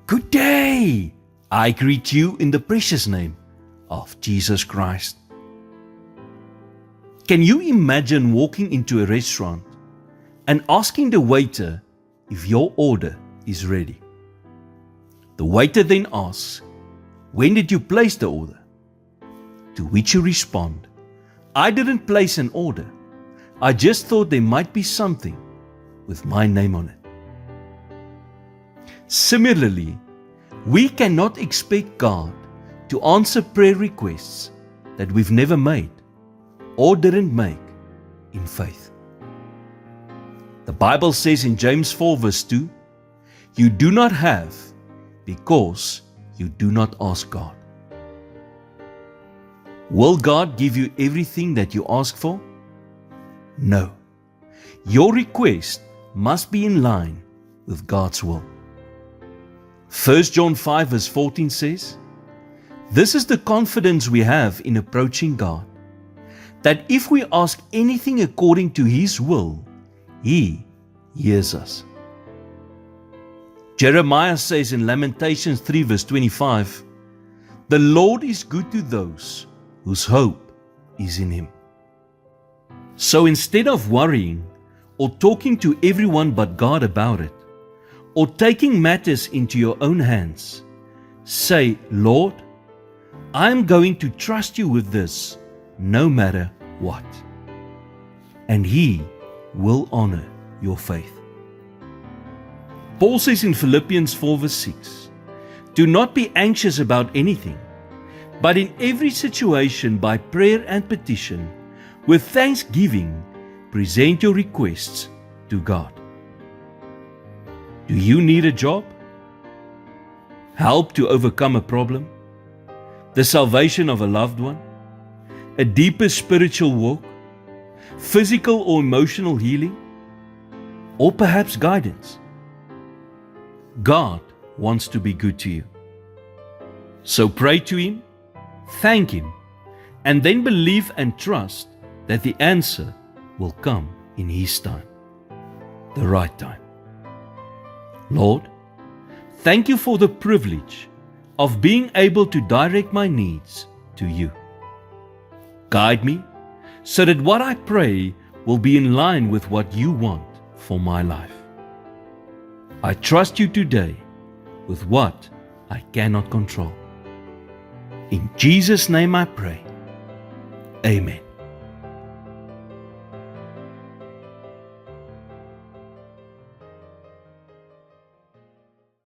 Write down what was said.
Good day! I greet you in the precious name of Jesus Christ. Can you imagine walking into a restaurant and asking the waiter if your order is ready? The waiter then asks, "When did you place the order?" To which you respond, "I didn't place an order. I just thought there might be something with my name on it." Similarly, we cannot expect God to answer prayer requests that we've never made or didn't make in faith. The Bible says in James 4 verse 2, "You do not have because you do not ask God." Will God give you everything that you ask for? No. Your request must be in line with God's will. 1 John 5 verse 14 says, "This is the confidence we have in approaching God, that if we ask anything according to His will, He hears us." Jeremiah says in Lamentations 3 verse 25, "The Lord is good to those whose hope is in Him." So instead of worrying or talking to everyone but God about it, or taking matters into your own hands, say, "Lord, I am going to trust you with this no matter what." And He will honor your faith. Paul says in Philippians 4 verse 6, "Do not be anxious about anything, but in every situation by prayer and petition, with thanksgiving, present your requests to God." Do you need a job? Help to overcome a problem? The salvation of a loved one? A deeper spiritual walk? Physical or emotional healing? Or perhaps guidance? God wants to be good to you. So pray to Him, thank Him, and then believe and trust that the answer will come in His time, the right time. Lord, thank you for the privilege of being able to direct my needs to you. Guide me so that what I pray will be in line with what you want for my life. I trust you today with what I cannot control. In Jesus' name I pray. Amen.